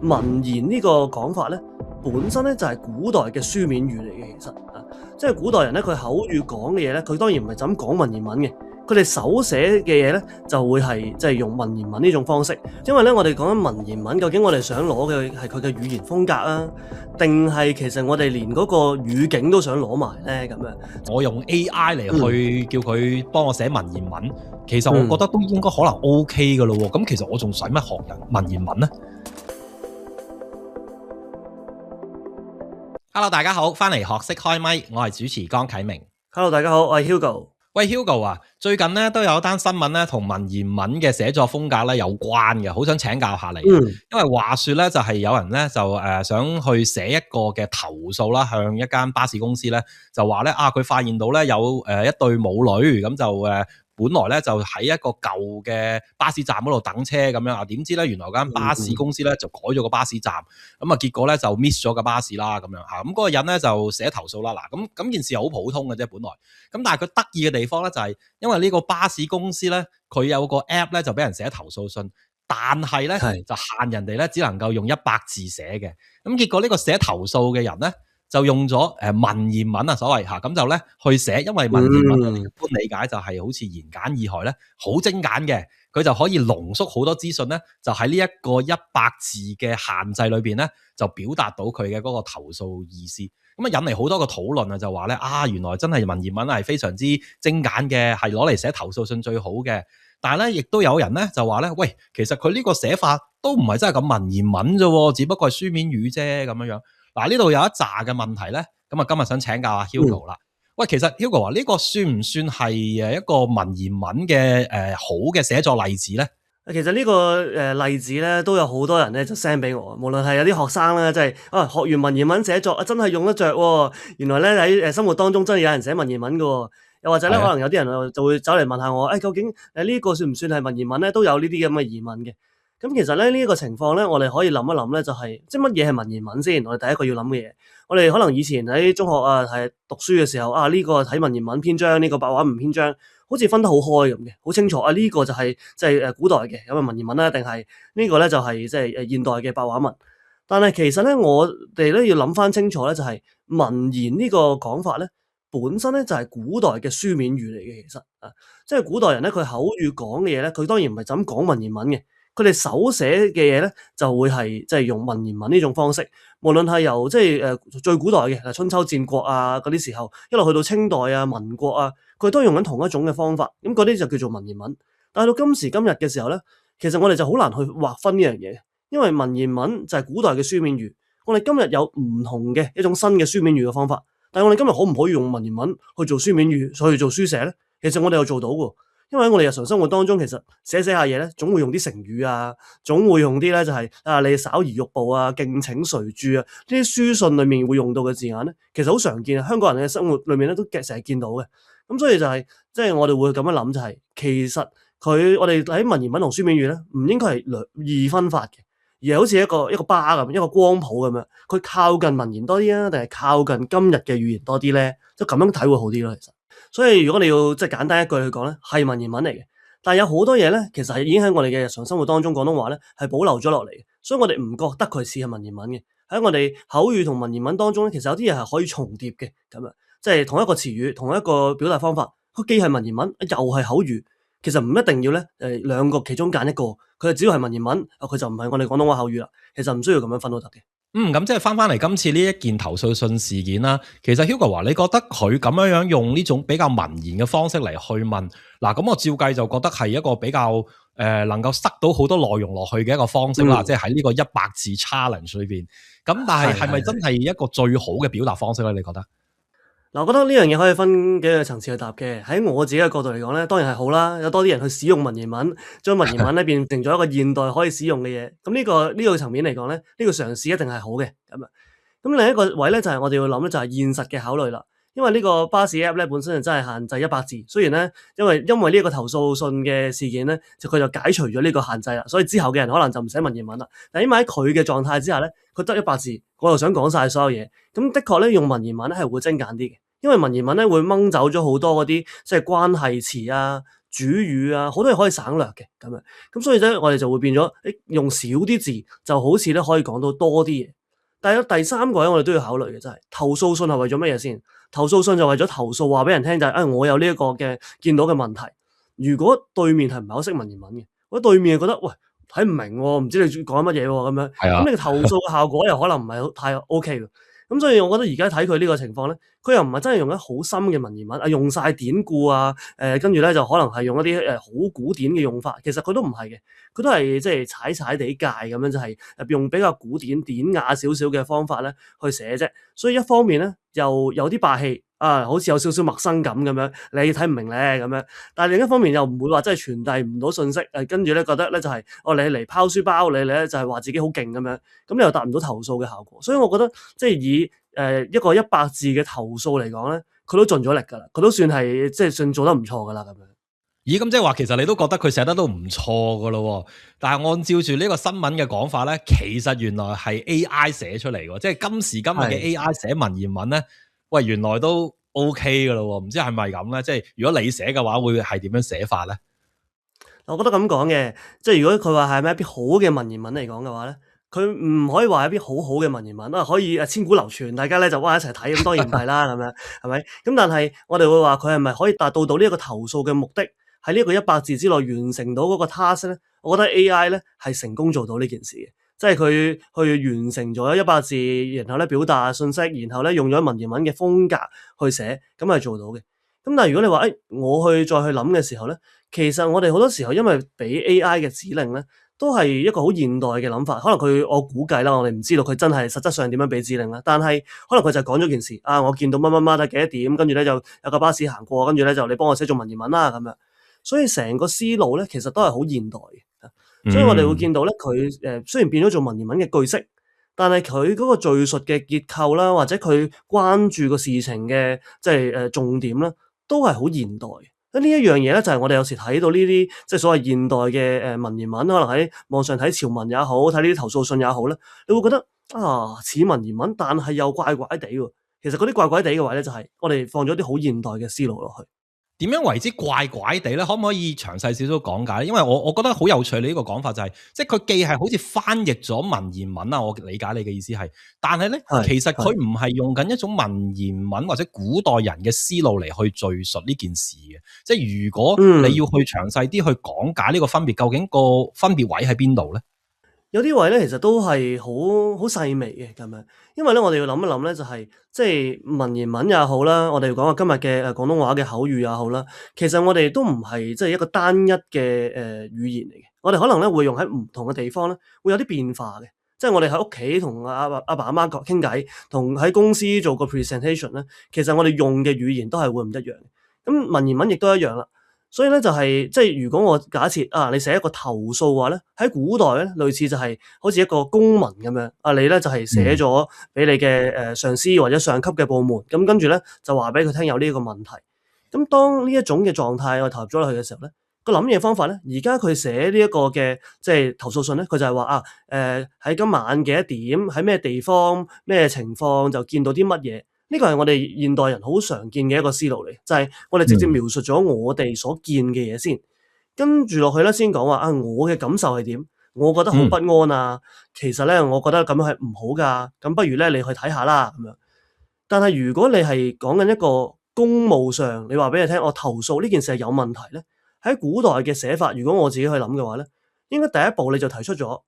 文言呢個講法咧，本身咧就係古代嘅書面語嚟嘅，其實啊，即係古代人咧佢口語講嘅嘢咧，佢當然唔係就咁講文言文嘅，佢哋手寫嘅嘢咧就會係即係用文言文呢種方式。因為咧我哋講緊文言文，究竟我哋想攞嘅係佢嘅語言風格啊，定係其實我哋連嗰個語境都想攞埋咧咁樣？我用 AI 嚟去叫佢幫我寫文言文，其實我覺得都應該可能 OK 噶咯喎。咁其實我仲使乜學人文言文呢？ Hello， 大家好，翻嚟學識開咪，我係主持江啟明。Hello， 大家好，我係 Hugo。喂 Hugo 啊，最近咧都有一單新聞咧，同文言文嘅寫作風格咧有關嘅，好想請教下你。因為話說咧，就係有人咧就想去寫一個嘅投訴啦，向一間巴士公司咧就話咧佢發現到咧有一對母女咁就本來咧就喺一個舊嘅巴士站嗰度等車咁樣啊，點知咧原來間巴士公司咧就改咗個巴士站，咁啊結果咧就 miss 咗個巴士啦咁樣嚇，咁嗰個人咧就寫投訴啦。嗱咁件事好普通嘅啫本來，咁但係佢得意嘅地方咧就係因為呢個巴士公司咧佢有個 app 咧就俾人寫投訴信，但係咧就限人哋咧只能夠用100字寫嘅，咁結果呢個寫投訴嘅人咧就用咗文言文啊，所謂嚇咁就咧去寫，因為文言文我哋一般理解就係好似言簡意賅咧，好精簡嘅，佢就可以濃縮好多資訊咧，就喺呢一個100字嘅限制裏邊咧，就表達到佢嘅嗰個投訴意思。咁啊引嚟好多個討論啊，就話咧原來真係文言文係非常之精簡嘅，係攞嚟寫投訴信最好嘅。但係咧，亦都有人咧就話咧，喂，其實佢呢個寫法都唔係真係咁文言文啫，只不過係書面語啫咁樣樣。嗱，呢度有一紮嘅問題咧，咁啊今日想請教阿 Hugo 啦。喂，其實 Hugo 話呢個算唔算係一個文言文嘅好嘅寫作例子咧？其實呢個例子咧都有好多人咧就 send 俾我，無論係有啲學生咧，即係學完文言文寫作真係用得着喎。原來咧喺生活當中真係有人寫文言文㗎喎。又或者咧，可能有啲人就會走嚟問下我，究竟呢個算唔算係文言文咧？都有呢啲咁嘅疑問嘅。咁其實咧呢個情況咧，我哋可以諗一諗咧，就係即係乜嘢係文言文先？我哋第一個要諗嘅嘢，我哋可能以前喺中學係讀書嘅時候呢個睇文言文篇章，呢個白話文篇章，好似分得好開咁嘅，好清楚呢個就係即係古代嘅有個文言文啦，定係呢個咧就係即係現代嘅白話文。但係其實咧，我哋咧要諗翻清楚咧，就係文言呢個講法咧，本身咧就係古代嘅書面語嚟嘅。其實即係古代人咧，佢口語講嘅嘢咧，佢當然唔係就咁講文言文嘅，佢哋手寫嘅嘢咧就會係即係用文言文呢種方式。無論係由即係最古代嘅春秋戰國嗰啲時候，一路去到清代民國佢都用緊同一種嘅方法，咁嗰啲就叫做文言文。但係到今時今日嘅時候咧，其實我哋就好難去劃分呢樣嘢，因為文言文就係古代嘅書面語，我哋今日有唔同嘅一種新嘅書面語嘅方法，但係我哋今日可唔可以用文言文去做書面語，去做書寫咧？其實我哋又做到喎，因為喺我哋日常生活當中，其實寫下嘢咧，總會用啲成語總會用啲咧就係你稍而欲步敬請隨注呢啲書信裏面會用到嘅字眼咧，其實好常見，香港人嘅生活裏面咧都成日見到嘅。咁所以就係即係我哋會咁樣諗，就係其實我哋喺文言文同書面語咧，唔應該係二分法嘅，而係好似一個巴咁，一個光譜咁樣，佢靠近文言多啲定係靠近今日嘅語言多啲咧？即係咁樣睇會好啲咯，其實。所以如果你要即係簡單一句去講咧，係文言文嚟嘅，但係有好多嘢咧，其實係已經喺我哋嘅日常生活當中廣東話咧係保留咗落嚟嘅，所以我哋唔覺得佢似係文言文嘅。喺我哋口語同文言文當中咧，其實有啲嘢係可以重疊嘅咁樣。即係同一個詞語，同一個表達方法，佢既係文言文，又係口語，其實唔一定要咧兩個其中揀一個，佢只要係文言文，佢就唔係我哋廣東話口語啦。其實唔需要咁樣分都得嘅。咁即係翻嚟今次呢一件投訴信事件啦，其實 Hugo 話你覺得佢咁樣用呢種比較文言嘅方式嚟去問，嗱咁我照計就覺得係一個比較能夠塞到好多內容落去嘅一個方式啦，即係喺呢個100字 challenge 裏邊。咁但係咪真係一個最好嘅表達方式咧？你覺得？嗱，我覺得呢樣嘢可以分幾個層次去答嘅。喺我自己嘅角度嚟講咧，當然係好啦，有多啲人去使用文言文，將文言文咧變成咗一個現代可以使用嘅嘢。咁呢個層面嚟講咧，呢個嘗試一定係好嘅咁啊。咁另一個位咧就係我哋要諗咧，就係現實嘅考慮啦。因為呢個巴士 app 咧本身就真係限制100字，雖然咧因為呢一個投訴信嘅事件咧，佢就解除咗呢個限制啦，所以之後嘅人可能就唔寫文言文啦。但因為喺佢嘅狀態之下咧，佢得100字，我又想講晒所有嘢，咁的確咧用文言文咧係會精簡啲嘅，因為文言文咧會掹走咗好多嗰啲即係關係詞主語啊，好多嘢可以省略嘅咁樣。咁所以咧，我哋就會變咗，用少啲字就好似咧可以講到多啲嘢。但係有第三個咧，我哋都要考慮嘅就係投訴信係為咗乜嘢先？投訴信就為咗投訴話俾人聽就係，我有呢一個嘅見到嘅問題。如果對面係唔係好識文言文嘅，或者對面係覺得喂睇唔明喎，唔知你講乜嘢喎咁樣，咁你投訴嘅效果又可能唔係太 OK 喎。咁所以我覺得而家睇佢呢個情況咧，佢又唔係真係用咗好深嘅文言文啊，用晒典故啊，跟住咧就可能係用一啲好古典嘅用法，其實佢都唔係嘅，佢都係即係踩踩地界咁樣，就係用比較古典典雅少少嘅方法咧去寫啫。所以一方面咧又有啲霸氣啊，好似有少少陌生感咁樣，你睇唔明咧咁樣。但係另一方面又唔會話真係傳遞唔到信息，跟住咧覺得咧就係你嚟拋書包，你咧就係話自己好勁咁樣，咁你又達唔到投訴嘅效果。所以我覺得即係以一個100字嘅投訴嚟講咧，佢都盡咗力㗎啦，佢都算係即係算做得唔錯㗎啦咁樣。咦，咁即係話其實你都覺得佢寫得都唔錯㗎咯，但係按照住呢個新聞嘅講法咧，其實原來係 AI 寫出嚟喎，即係今時今日嘅 AI 寫文言文咧，喂原來都 OK 㗎咯，唔知係咪咁咧？即係如果你寫嘅話，會係點樣寫法咧？我覺得咁講嘅，即係如果佢話係咪一啲好嘅文言文嚟講嘅話咧，佢唔可以話係一啲好好嘅文言文啊，可以千古流傳，大家咧就哇一齊睇，咁當然唔係啦，咁樣係咪？咁但係我哋會話佢係咪可以達到呢一個投訴嘅目的，喺呢個100字之內完成到嗰個 task 咧？我覺得 AI 咧係成功做到呢件事嘅，即係佢去完成咗100字，然後咧表達信息，然後咧用咗文言文嘅風格去寫，咁係做到嘅。咁但係如果你話我再去諗嘅時候咧，其實我哋好多時候因為俾 AI 嘅指令咧，都係一個好現代嘅諗法。可能我估計啦，我哋唔知道佢真係實質上點樣俾指令啦。但係可能佢就講咗件事啊，我見到乜乜乜幾多點，跟住咧就有架巴士行過，跟住咧就你幫我寫做文言文啦咁樣。所以成個思路咧，其實都係好現代嘅。所以我哋會見到咧，佢雖然變咗做文言文嘅句式，但係佢嗰個敘述嘅結構啦，或者佢關注個事情嘅即係重點啦，都係好現代。呢一樣嘢咧，就係我哋有時睇到呢啲即係所謂現代嘅文言文，可能喺網上睇潮文也好，睇呢啲投訴信也好咧，你會覺得似文言文，但係又怪怪地喎。其實嗰啲怪怪地嘅位咧，就係我哋放咗啲好現代嘅思路落去。點樣為之怪怪地咧？可唔可以詳細少少講解？因為我覺得好有趣，你呢個講法就係，即係佢既係好似翻譯咗文言文啊，我理解你嘅意思係，但係咧其實佢唔係用緊一種文言文或者古代人嘅思路嚟去敘述呢件事嘅。即係如果你要去詳細啲去講解呢個分別，究竟個分別位喺邊度咧？有啲位咧，其實都係好細微嘅咁樣，因為咧，我哋要諗一諗咧，就係即係文言文也好啦，我哋講下今日嘅廣東話嘅口語也好啦，其實我哋都唔係即係一個單一嘅語言嚟嘅，我哋可能咧會用喺唔同嘅地方咧，會有啲變化嘅，即係我哋喺屋企同阿爸阿媽傾偈，同喺公司做個 presentation 咧，其實我哋用嘅語言都係會唔一樣嘅，咁文言文亦都一樣啦。所以咧就係即係如果我假設你寫一個投訴嘅話咧，喺古代咧類似就係好似一個公文咁樣，你咧就係寫咗俾你嘅上司或者上級嘅部門，咁跟住咧就話俾佢聽有呢一個問題。咁當呢一種嘅狀態我投入咗落去嘅時候咧，個諗嘢方法咧，而家佢寫呢一個嘅即係投訴信咧，佢就係話喺今晚幾多點喺咩地方咩情況就見到啲乜嘢。呢個係我哋現代人好常見嘅一個思路嚟，就係我哋直接描述咗我哋所見嘅嘢先，跟住落去咧先講話我嘅感受係點，我覺得好不安啊，其實咧我覺得咁樣係唔好㗎，咁不如咧你去睇下啦咁樣。但係如果你係講緊一個公務上，你話俾你聽，我投訴呢件事係有問題咧，喺古代嘅寫法，如果我自己去諗嘅話咧，應該第一步你就提出咗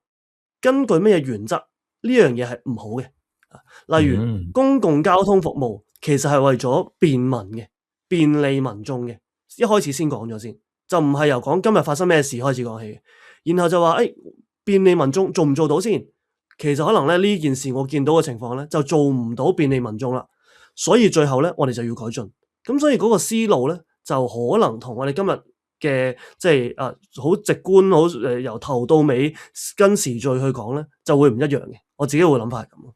根據咩原則呢樣嘢係唔好嘅。例如公共交通服務其實係為咗便民嘅，便利民眾嘅，一開始先講咗先，就唔係由講今日發生咩事開始講起，然後就話便利民眾做唔做到先？其實可能咧呢件事我見到嘅情況咧就做唔到便利民眾啦，所以最後咧我哋就要改進。咁所以嗰個思路咧就可能同我哋今日嘅即係好直觀好由頭到尾跟時序去講咧就會唔一樣嘅。我自己會諗法係咁咯。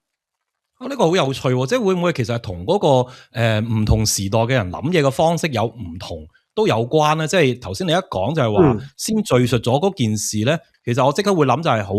呢個好有趣喎，即係會唔會其實係同嗰個唔同時代嘅人諗嘢嘅方式有唔同都有關咧？即係頭先你一講就係話先敘述咗嗰件事咧，其實我即刻會諗就係好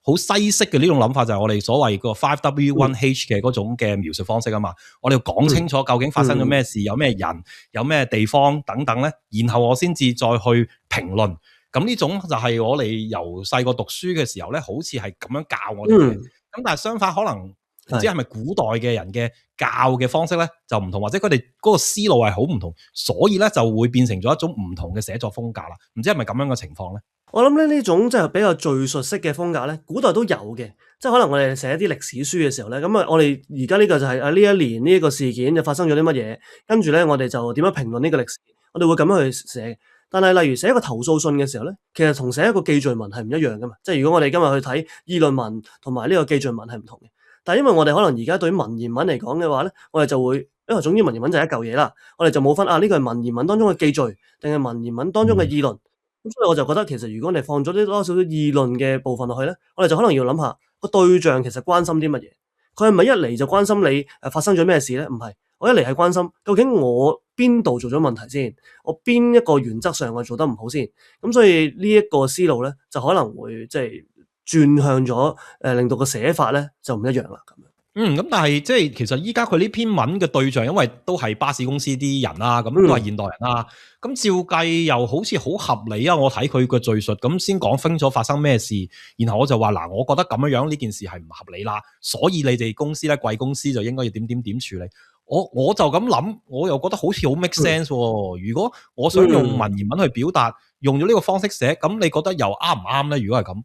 好西式嘅呢種諗法，就係我哋所謂個 5W1H 嘅嗰種嘅描述方式啊嘛。我哋要講清楚究竟發生咗咩事，有咩人，有咩地方等等咧，然後我先至再去評論。咁呢種就係我哋由細個讀書嘅時候咧，好似係咁樣教我哋嘅。咁但係相反，可能唔知係咪古代嘅人嘅教嘅方式咧就唔同，或者佢哋嗰個思路係好唔同，所以咧就會變成咗一種唔同嘅寫作風格啦。唔知係咪咁樣嘅情況咧？我諗咧呢種即係比較敘述式嘅風格咧，古代都有嘅。即係可能我哋寫一啲歷史書嘅時候咧，咁啊我哋而家呢個就係呢一年呢一個事件就發生咗啲乜嘢，跟住咧我哋就點樣評論呢個歷史，我哋會咁樣去寫。但係例如寫一個投訴信嘅時候咧，其實同寫一個記敘文係唔一樣噶嘛。即係如果我哋今日去睇議論文同埋呢個記敘文係唔同嘅。但係因為我哋可能而家對於文言文嚟講嘅話咧，我哋就會因為總之文言文就係一嚿嘢啦，我哋就冇分呢個係文言文當中嘅記敘定係文言文當中嘅議論。咁所以我就覺得其實如果你放咗啲多少少議論嘅部分落去咧，我哋就可能要諗下個對象其實關心啲乜嘢。佢係咪一嚟就關心你發生咗咩事咧？唔係，我一嚟係關心究竟我邊度做咗問題先，我邊一個原則上我做得唔好先。咁所以呢一個思路咧，就可能會即係轉向咗令到個寫法咧就唔一樣啦咁樣。咁但係即係其實依家佢呢篇文嘅對象，因為都係巴士公司啲人啦，咁都係現代人啦，咁照計又好似好合理啊！我睇佢嘅敘述，咁先講清楚發生咩事，然後我就話嗱，我覺得咁樣呢件事係唔合理啦，所以你哋公司咧貴公司就應該要點處理。我就咁諗，我又覺得好似好 make sense 喎。如果我想用文言文去表達，用咗呢個方式寫，咁你覺得又啱唔啱咧？如果係咁？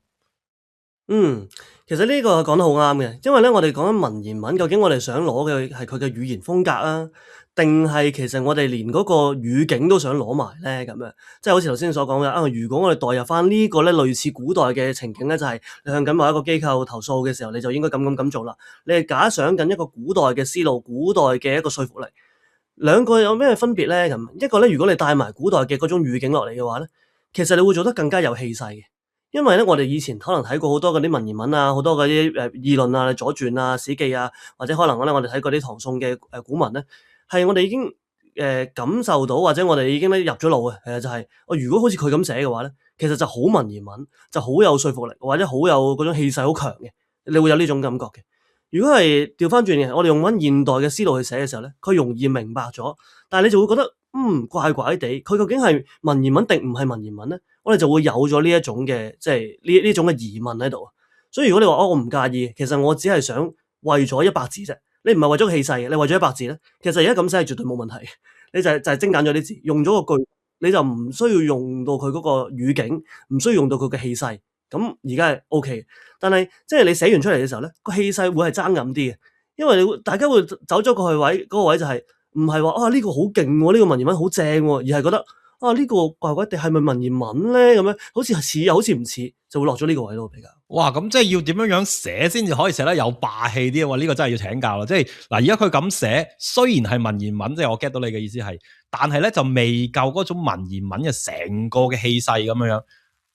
其實呢個講得好啱嘅，因為咧我哋講緊文言文，究竟我哋想攞嘅係佢嘅語言風格啊，定係其實我哋連嗰個語境都想攞埋咧咁樣？即係好似頭先所講嘅如果我哋代入翻呢個咧類似古代嘅情景咧，就係你向緊某一個機構投訴嘅時候，你就應該咁做啦。你係假想緊一個古代嘅思路，古代嘅一個說服力，兩個有咩分別咧？咁一個咧，如果你帶埋古代嘅嗰種語境落嚟嘅話咧，其實你會做得更加有氣勢嘅。因為咧，我哋以前可能睇過好多嗰啲文言文啊，好多嗰啲議論啊、左傳啊、史記啊，或者可能咧我哋睇過啲唐宋嘅古文咧，係我哋已經感受到，或者我哋已經咧入咗腦嘅，就係如果好似佢咁寫嘅話咧，其實就好文言文，就好有說服力，或者好有嗰種氣勢好強嘅，你會有呢種感覺嘅。如果係調翻轉嘅，我哋用翻現代嘅思路去寫嘅時候咧，佢容易明白咗，但係你就會覺得怪怪地，佢究竟係文言文定唔係文言文咧？我哋就會有咗呢一種嘅即係呢種嘅疑問喺度。所以如果你話我唔介意，其實我只係想為咗100字啫，你唔係為咗氣勢嘅，你為咗100字咧，其實而家咁寫係絕對冇問題嘅。你就係精簡咗啲字，用咗個句，你就唔需要用到佢嗰個語境，唔需要用到佢嘅氣勢。咁而家係 OK，但係即係你寫完出嚟嘅時候咧，個氣勢會係爭咁啲嘅，因為大家會走咗個位，嗰個位就係唔係話呢個好勁喎，呢個文言文好正喎，而係覺得呢個怪怪地係咪文言文咧？咁樣好似似又好似唔似，就會落咗呢個位咯比較。哇！咁即係要點樣寫先至可以寫得有霸氣啲啊？呢個真係要請教啦。即係嗱，而家佢咁寫，雖然係文言文，即係我 get 到你嘅意思係，但係咧就未夠嗰種文言文嘅成個嘅氣勢咁樣。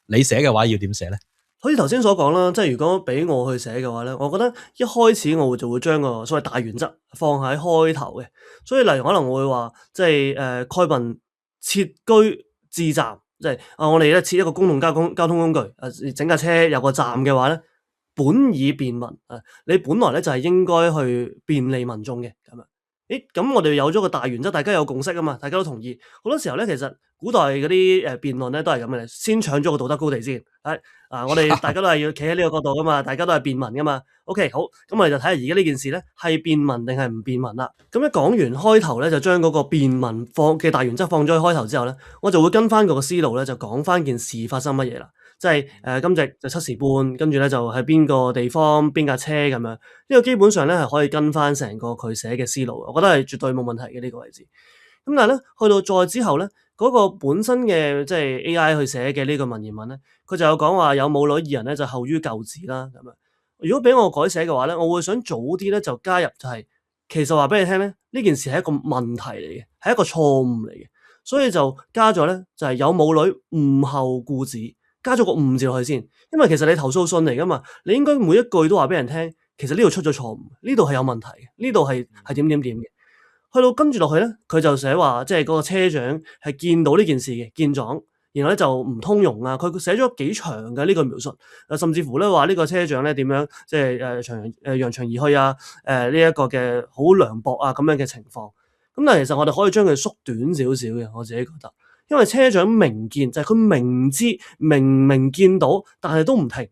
你寫嘅話要點寫咧？好似頭先所講啦，即係如果俾我去寫嘅話咧，我覺得一開始我就會將個所謂大原則放喺開頭嘅。所以例如可能我會話，即係蓋文設居至站，即係我哋咧設一個公共交通工具，整架車有個站嘅話咧，本以便民你本來咧就係應該去便利民眾嘅咁樣。咁我哋有咗個大原則，大家有共識啊嘛，大家都同意。好多時候咧，其實古代嗰啲辯論咧都係咁嘅，先搶咗個道德高地先。我哋大家都係要企喺呢個角度噶嘛，大家都係便民噶嘛。OK， 好，咁我哋就睇下而家呢件事咧係便民定係唔便民啦。咁一講完開頭咧，就將嗰個便民放嘅大原則放咗喺開頭之後咧，我就會跟翻個思路咧，就講翻件事發生乜嘢啦。即係今夕就7時半，跟住咧就喺邊個地方邊架車咁樣。呢個基本上咧係可以跟翻成個佢寫嘅思路，我覺得係絕對冇問題嘅呢個位置。咁但係咧去到再之後咧，嗰個本身嘅即係 AI 去寫嘅呢個文言文咧，佢就有講話有母女二人咧就後於舊址啦咁樣。如果俾我改寫嘅話咧，我會想早啲咧就加入就係其實話俾你聽咧，呢件事係一個問題嚟嘅，係一個錯誤嚟嘅，所以就加咗咧就係有母女誤後故址。加咗個誤字落去先，因為其實你投訴信嚟噶嘛，你應該每一句都話俾人聽，其實呢度出咗錯誤，呢度係有問題嘅，呢度係點嘅。去到跟住落去咧，佢就寫話，即係嗰個車長係見到呢件事嘅，見狀，然後咧就唔通用啊，佢寫咗幾長嘅呢個描述，甚至乎咧話呢個車長咧點樣即係揚長而去啊，呢一個嘅好涼薄啊咁樣嘅情況。咁但係其實我哋可以將佢縮短少少嘅，我自己覺得，因為車長明見就係佢明知明見到，但係都唔停。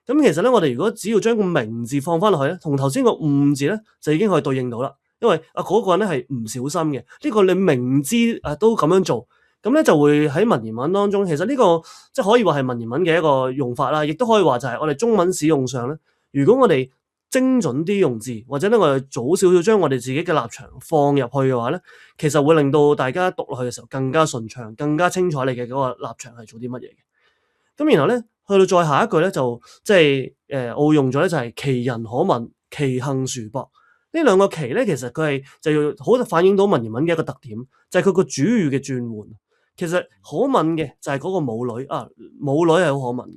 咁其實咧，我哋如果只要將個明字放翻落去咧，同頭先個誤字咧就已經可以對應到啦。因為嗰個人咧係唔小心嘅，呢個你明知都咁樣做，咁咧就會喺文言文當中，其實呢個即係可以話係文言文嘅一個用法啦，亦都可以話就係我哋中文使用上咧，如果我哋精準啲用字，或者咧我哋早少少將我哋自己嘅立場放入去嘅話咧，其實會令到大家讀落去嘅時候更加順暢，更加清楚你嘅嗰個立場係做啲乜嘢嘅。咁然後咧，去到再下一句咧，就即係我會用咗咧，就係其人可憫，其行殊薄。呢兩個其咧，其實佢係就要好反映到文言文嘅一個特點，就係佢個主語嘅轉換。其實可憫嘅就係嗰個母女啊，母女係好可憫嘅。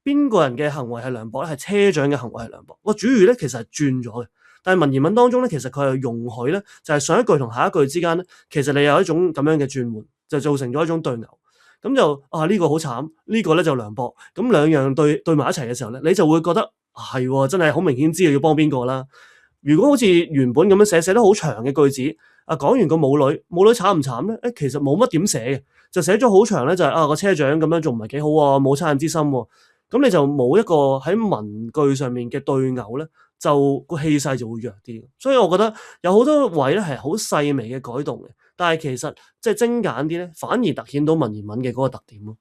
邊個人嘅行為係涼薄咧？係車長嘅行為係涼薄。個主語咧其實係轉咗嘅，但係文言文當中咧，其實佢係容許咧，就係上一句同下一句之間咧，其實你有一種咁樣嘅轉換，就造成咗一種對牛。咁就呢個好慘，呢個咧就涼薄。咁兩樣對埋一齊嘅時候咧，你就會覺得係真係好明顯知道要幫邊個啦。如果好似原本咁樣寫得好長嘅句子，講完個母女慘唔慘咧？其實冇乜點寫嘅，就寫咗好長咧，就係個車長咁樣做唔係幾好喎，冇惻隱之心喎。咁你就冇一個喺文句上面嘅對偶咧，就個氣勢就會弱啲。所以我覺得有好多位咧係好細微嘅改動嘅，但係其實即係精簡啲咧，反而突顯到文言文嘅嗰個特點咯。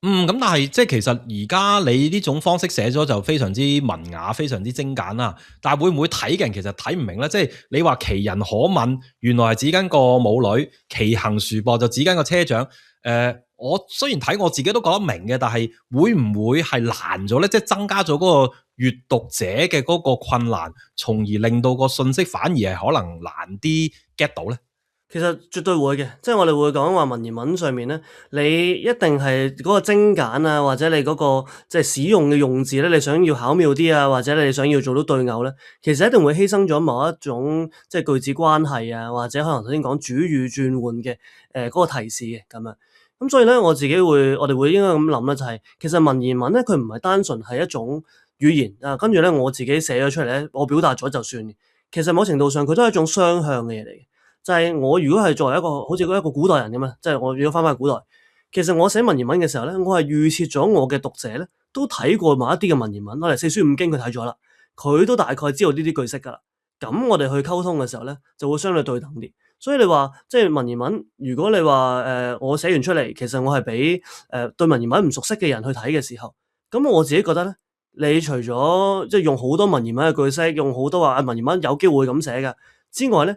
咁但係即係其實而家你呢種方式寫咗就非常之文雅，非常之精簡啦。但係會唔會睇嘅人其實睇唔明咧？即係你話其人可憫，原來係指緊個母女；其行殊薄就指緊個車長。我雖然睇我自己都覺得明嘅，但係會唔會係難咗咧？即係增加咗嗰個閱讀者嘅嗰個困難，從而令到個信息反而係可能難啲 get 到咧？其實絕對會嘅，即係我哋會講話文言文上面咧，你一定係嗰個精簡啊，或者你嗰個即係使用嘅用字咧，你想要巧妙啲啊，或者你想要做到對偶咧，其實一定會犧牲咗某一種即係句子關係啊，或者可能頭先講主語轉換嘅嗰個提示嘅咁樣。咁所以咧，我哋會應該咁諗咧，就係其實文言文咧，佢唔係單純係一種語言啊，跟住咧我自己寫咗出嚟咧，我表達咗就算。其實某程度上佢都係一種雙向嘅嘢嚟嘅。就係我如果係作為一個好似一個古代人咁啊，即係我如果翻古代，其實我寫文言文嘅時候咧，我係預設咗我嘅讀者咧都睇過某一啲嘅文言文，攞嚟四書五經佢睇咗啦，佢都大概知道呢啲句式噶啦。咁我哋去溝通嘅時候咧，就會相對對等啲。所以你話即係文言文，如果你話我寫完出嚟，其實我係俾對文言文唔熟悉嘅人去睇嘅時候，咁我自己覺得咧，你除咗即係用好多文言文嘅句式，用好多話文言文有機會咁寫嘅之外咧，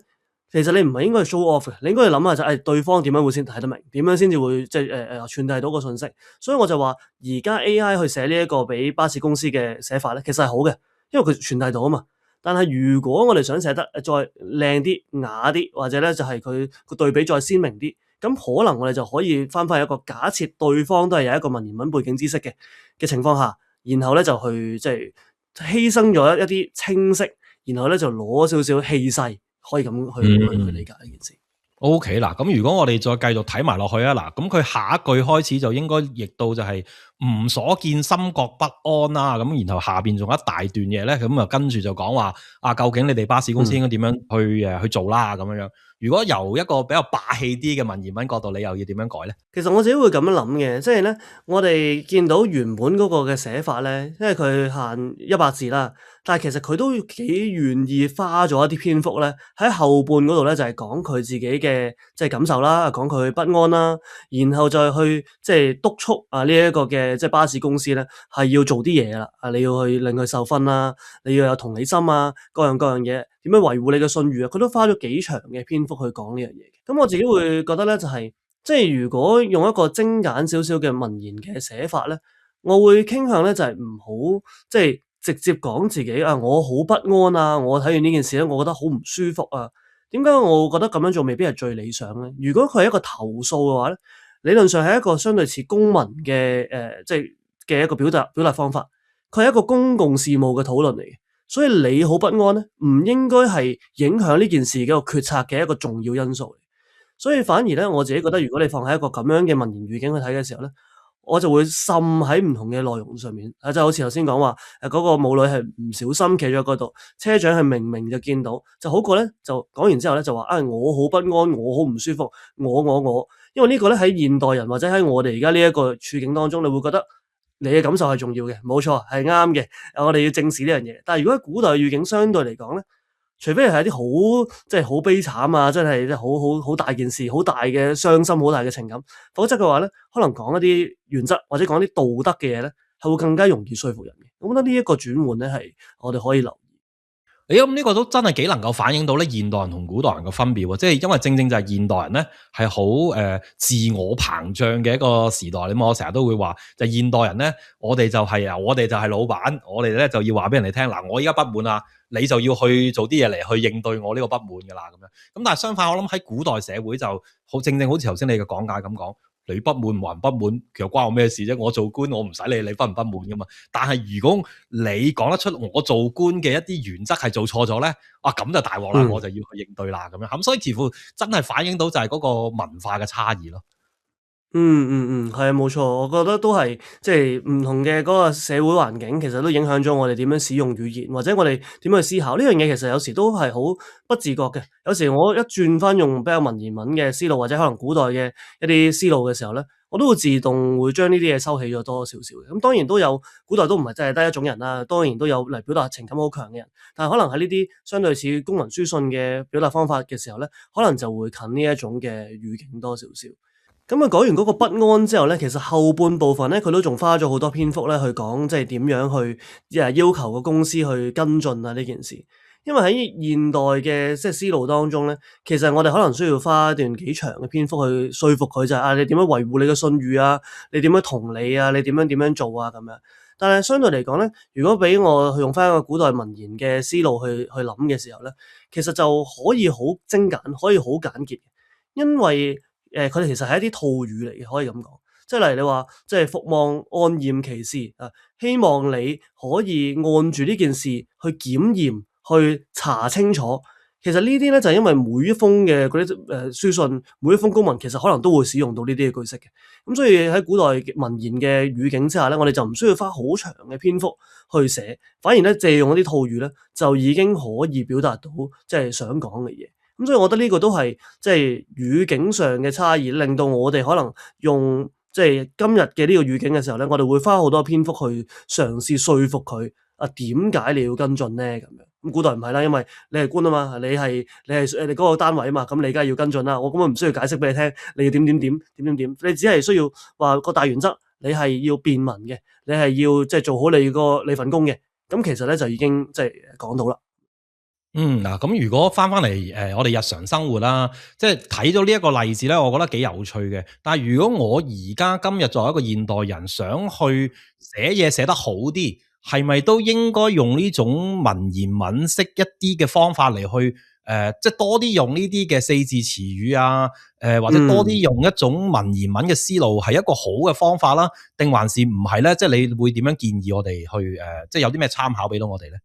其實你唔係應該去 show off 嘅，你應該去諗下就係對方點樣會先睇得明，點樣先至會即係傳遞到個信息。所以我就話而家 AI 去寫呢一個俾巴士公司嘅寫法咧，其實係好嘅，因為佢傳遞到啊嘛。但係如果我哋想寫得再靚啲、雅啲，或者咧就係佢個對比再鮮明啲，咁可能我哋就可以翻返一個假設對方都係有一個文言文背景知識嘅情況下，然後咧就去即係犧牲咗一啲清晰，然後咧就攞少少氣勢。可以咁去理解呢件事。OK 嗱，咁如果我哋再繼續睇埋落去啊，嗱，咁佢下一句開始就應該譯到就係吾所見心覺不安啦，咁然後下邊仲有一大段嘢咧，咁啊跟住就講話究竟你哋巴士公司應該點樣去做啦咁樣樣。如果由一個比較霸氣啲嘅文言文角度，你又要點樣改咧？其實我自己會咁樣諗嘅，即係咧，我哋見到原本嗰個嘅寫法咧，因為佢限100字啦，但係其實佢都幾願意花咗一啲篇幅咧，喺後半嗰度咧就係講佢自己嘅即係感受啦，講佢不安啦，然後再去即係督促呢一個嘅即係巴士公司咧係要做啲嘢啦，你要去令佢受訓啦，你要有同理心啊，各樣嘢，點樣維護你嘅信譽啊，佢都花咗幾長嘅篇幅去講呢樣嘢。咁我自己會覺得咧就係即係如果用一個精簡少少嘅文言嘅寫法咧，我會傾向咧就係唔好即係直接講自己我好不安啊，我睇完呢件事咧，我覺得好唔舒服啊。點解我覺得咁樣做未必係最理想咧？如果佢係一個投訴嘅話咧，理論上係一個相對似公民嘅即係嘅一個表達方法，佢係一個公共事務嘅討論嚟嘅，所以你好不安咧，唔應該係影響呢件事嘅決策嘅一個重要因素。所以反而咧，我自己覺得如果你放喺一個咁樣嘅文言語境去睇嘅時候咧，我就會滲喺唔同嘅內容上面，就好似頭先講話，嗰個母女係唔小心企咗嗰度，車長係明明就見到，就好過咧就講完之後咧就話：我好不安，我好唔舒服，我。因為呢個咧喺現代人或者喺我哋而家呢一個處境當中，你會覺得你嘅感受係重要嘅，冇錯，係啱嘅，我哋要正視呢樣嘢。但係如果喺古代嘅語境相對嚟講咧，除非係一啲好即係好悲慘啊，真係即係好大件事，好大嘅傷心，好大嘅情感，否則嘅話咧，可能講一啲原則或者講啲道德嘅嘢咧，係會更加容易說服人嘅。我覺得呢一個轉換咧係我哋可以留意。咁呢個都真係幾能夠反映到咧現代人同古代人嘅分別喎，即係因為正正就係現代人咧係好自我膨脹嘅一個時代。咁我成日都會話，就現代人咧，我哋就係老闆，我哋咧就要話俾人哋聽，嗱，我依家不滿啊，你就要去做啲嘢嚟去應對我呢個不滿噶啦咁樣。咁但係相反，我諗喺古代社會就好正正好似頭先你嘅講解咁講。你不滿還不滿，其實關我咩事啫？我做官，我唔使理你不唔不滿噶嘛。但係如果你講得出我做官嘅一啲原則係做錯咗咧，咁就大鑊啦，我就要去應對啦咁樣。咁所以似乎真係反映到就係嗰個文化嘅差異咯。係啊，冇錯，我覺得都係即係唔同嘅嗰個社會環境，其實都影響咗我哋點樣使用語言，或者我哋點樣去思考呢樣嘢。其實有時都係好不自覺嘅。有時我一轉翻用比較文言文嘅思路，或者可能古代嘅一啲思路嘅時候咧，我都會自動會將呢啲嘢收起咗多少少嘅。咁當然都有古代都唔係真係得一種人啦，當然都有嚟表達情感好強嘅人，但係可能喺呢啲相對似公文書信嘅表達方法嘅時候咧，可能就會近呢一種嘅語境多少少。咁講完嗰個不安之後咧，其實後半部分咧，佢都仲花咗好多篇幅咧去講，即係點樣去要求個公司去跟進啊呢件事。因為喺現代嘅即係思路當中咧，其實我哋可能需要花一段幾長嘅篇幅去說服佢就係你點樣維護你嘅信譽啊，你點樣同理啊，你點樣做啊咁樣。但係相對嚟講咧，如果俾我去用翻一個古代文言嘅思路去諗嘅時候咧，其實就可以好精簡，可以好簡潔，因為佢哋其實係一啲套語嚟嘅，可以咁講。即係例如你話，即係服望按驗其事啊，希望你可以按住呢件事去檢驗、去查清楚。其實呢啲咧就係因為每一封嘅嗰啲書信，每一封公文其實可能都會使用到呢啲嘅句式嘅。咁所以喺古代文言嘅語境之下咧，我哋就唔需要花好長嘅篇幅去寫，反而咧借用一啲套語咧，就已經可以表達到即係想講嘅嘢。咁所以我覺得呢個都係即係語境上嘅差異，令到我哋可能用即係今日嘅呢個語境嘅時候咧，我哋會花好多篇幅去嘗試說服佢點解你要跟進咧咁樣。咁古代唔係啦，因為你係官啊嘛，你係你嗰個單位啊嘛，咁你梗係要跟進啦。我根本唔需要解釋俾你聽，你要點，你只係需要話個大原則，你係要便民嘅，你係要即係做好你份工嘅。咁其實咧就已經即係講到啦。嗱，咁如果翻嚟我哋日常生活啦，即係睇到呢一個例子咧，我覺得幾有趣嘅。但係如果我而家今日作為一個現代人，想去寫嘢寫得好啲，係咪都應該用呢種文言文式一啲嘅方法嚟去即係多啲用呢啲嘅四字詞語啊，或者多啲用一種文言文嘅思路，係一個好嘅方法啦，定還是唔係咧？即係你會點樣建議我哋去即係有啲咩參考俾到我哋咧？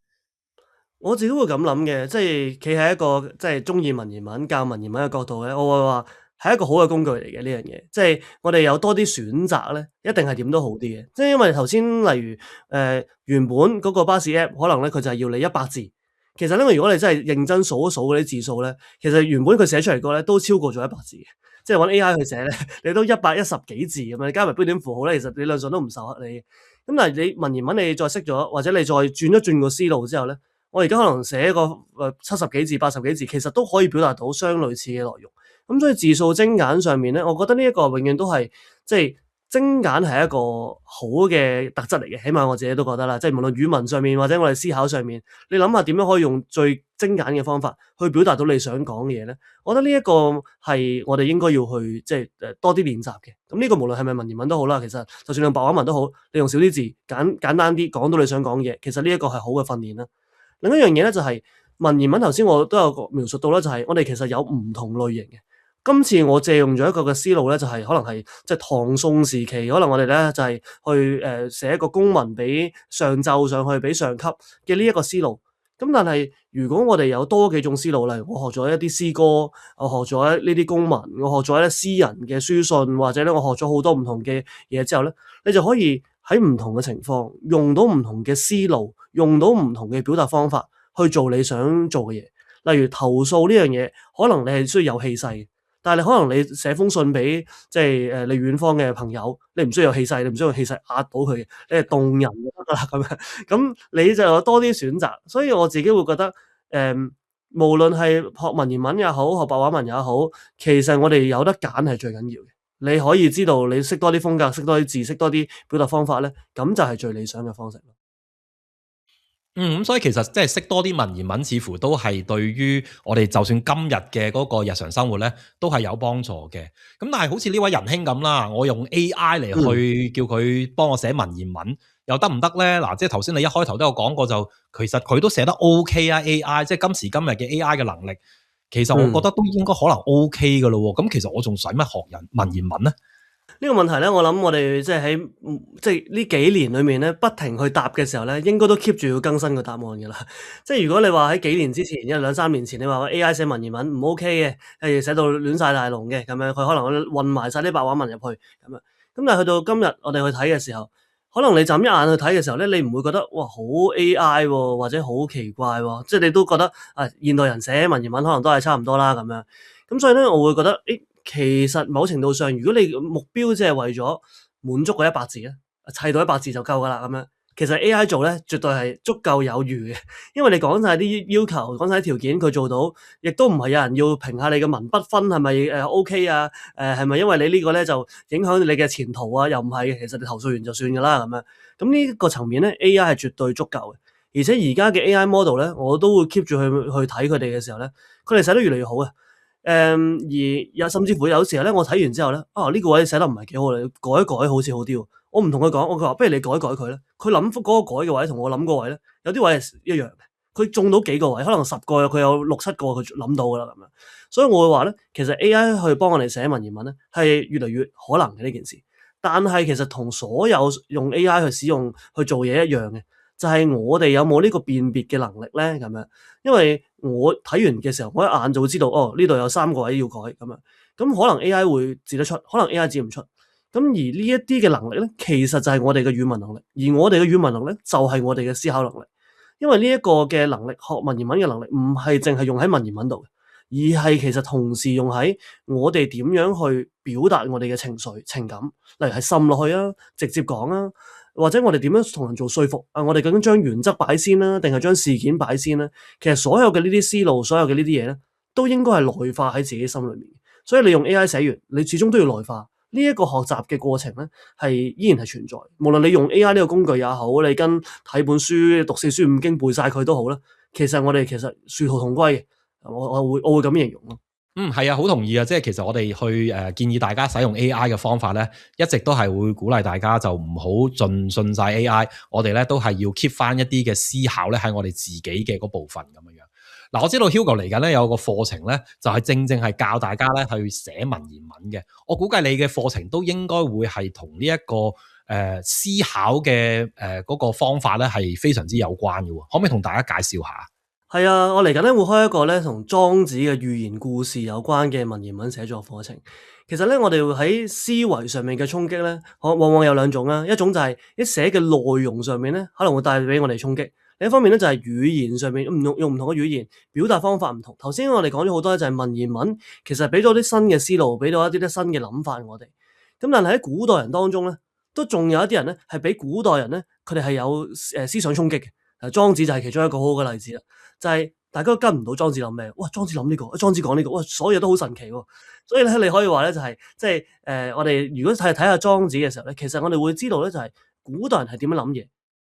我自己會咁諗嘅，即係企喺一個即係中意文言文、教文言文嘅角度咧，我會話係一個好嘅工具嚟嘅呢樣嘢。即係我哋有多啲選擇咧，一定係點都好啲嘅。即係因為頭先例如原本嗰個巴士 app 可能咧佢就係要你100字，其實咧如果你真係認真數一數嗰啲字數咧，其實原本佢寫出嚟個咧都超過咗100字嘅。即係揾 AI 去寫咧，你都110幾字咁樣，加埋標點符號咧，其實理論上都唔受克你嘅。咁但係你文言文你再識咗，或者你再轉一轉個思路之後咧，我而家可能寫個70幾字、80幾字，其實都可以表達到相類似嘅內容。咁所以字數精簡上面咧，我覺得呢一個永遠都係即係精簡係一個好嘅特質嚟嘅，起碼我自己都覺得啦。即係無論語文上面或者我哋思考上面，你諗下點樣可以用最精簡嘅方法去表達到你想講嘅嘢咧？我覺得呢一個係我哋應該要去即係多啲練習嘅。咁呢個無論係咪文言文都好啦，其實就算用白話文都好，你用少啲字簡單啲講到你想講嘅嘢，其實呢一個係好嘅訓練啦。另一樣嘢咧就係文言文，頭先我都有描述到啦，就係我哋其實有唔同類型嘅。今次我借用咗一個嘅思路咧，就係可能係即係唐宋時期，可能我哋咧就係去寫一個公文俾上奏上去俾上級嘅呢一個思路。咁但係如果我哋有多幾種思路，例如我學咗一啲詩歌，我學咗呢啲公文，我學咗一啲詩人嘅書信，或者咧我學咗好多唔同嘅嘢之後咧，你就可以喺唔同嘅情況用到唔同嘅思路，用到唔同嘅表達方法去做你想做嘅嘢。例如投訴呢樣嘢，可能你係需要有氣勢嘅，但係你可能你寫封信俾即係你遠方嘅朋友，你唔需要有氣勢，你唔需要有氣勢壓到佢嘅，你係動人就得噶啦咁樣。咁你就有多啲選擇，所以我自己會覺得，無論係學文言文也好，學白話文也好，其實我哋有得揀係最緊要嘅。你可以知道你識多啲風格，識多啲字，識多啲表達方法咧，咁就係最理想嘅方式咯。咁所以其實即係識多啲文言文，似乎都係對於我哋就算今日嘅嗰個日常生活咧，都係有幫助嘅。咁但係好似呢位仁兄咁啦，我用 AI 嚟去叫佢幫我寫文言文，又得唔得咧？嗱，即係頭先你一開頭都有講過，就其實佢都寫得 OK 啊，AI 即係今時今日嘅 AI 嘅能力，其實我覺得都應該可能 OK 噶咯喎。咁其實我仲使乜學文言文咧？呢個問題咧，我諗我哋即係喺即係呢幾年裏面咧，不停去答嘅時候咧，應該都 keep 住要更新個答案㗎啦。即係如果你話喺幾年之前，因為2-3年前，你話 AI 寫文言文唔 OK 嘅，係寫到亂晒大龍嘅咁樣，佢可能混埋晒啲白話文入去咁樣。咁但係去到今日，我哋去睇嘅時候，可能你就咁一眼去睇嘅時候咧，你唔會覺得哇好 AI 喎，或者好奇怪喎，即係你都覺得現代人寫文言文可能都係差唔多啦咁樣。咁所以咧，我會覺得其實某程度上，如果你目標即係為咗滿足嗰100字咧，砌到100字就夠噶啦咁樣。其實 AI 做咧，絕對係足夠有餘嘅，因為你講晒啲要求，講晒啲條件，佢做到，亦都唔係有人要評下你嘅文筆分係咪OK 啊？係咪因為你呢個咧就影響你嘅前途啊？又唔係，其實你投訴完就算噶啦咁樣。咁呢個層面咧，AI 係絕對足夠嘅。而且而家嘅 AI model 咧，我都會 keep 住去睇佢哋嘅時候咧，佢哋寫得越嚟越好啊！而甚至乎有時候咧，我睇完之後咧，呢個位寫得唔係幾好，你改一改好似好啲喎。我唔同佢講，我話不如你改一改佢咧。佢諗嗰個改嘅位同我諗個位咧，有啲位係一樣嘅。佢中到幾個位，可能10個佢有6-7個佢諗到噶啦咁樣。所以我會話咧，其實 AI 去幫我哋寫文言文咧，係越嚟越可能嘅呢件事。但係其實同所有用 AI 去使用去做嘢一樣嘅，就係我哋有冇呢個辨別嘅能力咧咁樣。因為我睇完嘅時候，我一眼就會知道，呢度有3個位要改咁樣。咁可能 AI 會指得出，可能 AI 指唔出。咁而呢一啲嘅能力咧，其實就係我哋嘅語文能力，而我哋嘅語文能力就係我哋嘅思考能力。因為呢一個嘅能力，學文言文嘅能力，唔係淨係用喺文言文度，而係其實同時用喺我哋點樣去表達我哋嘅情緒、情感，例如係滲落去啊，直接講啊，或者我哋點樣同人做說服啊，我哋究竟將原則擺先啦，定係將事件擺先咧？其實所有嘅呢啲思路，所有嘅呢啲嘢咧，都應該係內化喺自己心裏面。所以你用 AI 寫完，你始終都要內化。呢一個學習嘅過程咧，係依然係存在。無論你用 AI 呢個工具也好，你跟睇本書、讀4書5經背晒佢都好啦。其實我哋殊途同歸嘅。我會咁形容咯。係啊，好同意啊！即係其實我哋去建議大家使用 AI 嘅方法咧，一直都係會鼓勵大家就唔好盡信晒 AI。我哋咧都係要 keep 翻一啲嘅思考咧喺我哋自己嘅嗰部分咁樣。嗱，我知道 Hugo 嚟緊咧有個課程咧，就係正正係教大家咧去寫文言文嘅。我估計你嘅課程都應該會係同呢一個思考嘅嗰個方法咧係非常之有關嘅喎。可唔可以同大家介紹下？係啊，我嚟緊咧會開一個咧同莊子嘅寓言故事有關嘅文言文寫作課程。其實咧，我哋會喺思維上面嘅衝擊咧，往往有2種啦。一種就係一寫嘅內容上面咧，可能會帶俾我哋衝擊。另一方面咧，就係語言上面用唔同嘅語言表達方法唔同。頭先我哋講咗好多咧，就係文言文其實俾咗啲新嘅思路，俾到一啲新嘅諗法我哋。咁但係喺古代人當中咧，都仲有一啲人咧係俾古代人咧，佢哋係有思想衝擊嘅。莊子就係其中一個好好嘅例子啦。就係大家都跟唔到莊子諗咩？哇！莊子諗呢個，莊子講呢個，哇！所有嘢都好神奇喎。所以咧，你可以話咧，就係即係我哋如果睇下莊子嘅時候咧，其實我哋會知道咧，就係古代人係點樣諗嘢，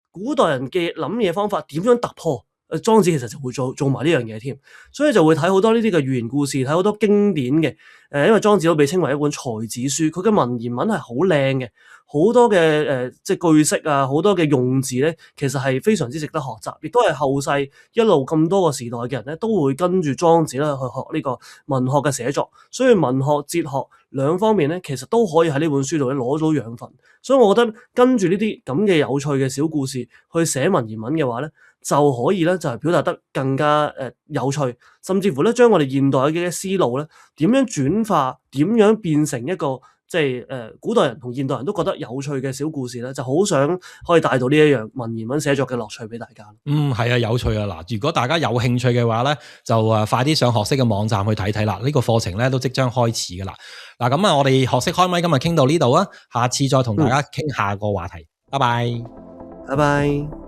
古代人嘅諗嘢方法點樣突破。莊子其實就會做埋呢樣嘢添，所以就會睇好多呢啲嘅寓言故事，睇好多經典嘅。因為莊子都被稱為一本才子書，佢嘅文言文係好靚嘅，好多嘅即係句式啊，好多嘅用字咧，其實係非常之值得學習，亦都係後世一路咁多個時代嘅人咧，都會跟住莊子咧去學呢個文學嘅寫作。所以文學、哲學兩方面咧，其實都可以喺呢本書度咧攞到養分。所以我覺得跟住呢啲咁嘅有趣嘅小故事去寫文言文嘅話咧，就可以咧就係表達得更加有趣，甚至乎咧將我哋現代嘅思路咧點樣轉化，點樣變成一個即係古代人同現代人都覺得有趣嘅小故事咧，就好想可以帶到呢一樣文言文寫作嘅樂趣俾大家。係啊，有趣啊！嗱，如果大家有興趣嘅話咧，就快啲上學識嘅網站去睇睇啦。呢個課程咧都即將開始噶啦。嗱，咁啊，我哋學識開咪今日傾到呢度啊，下次再同大家傾下個話題。拜拜，拜拜。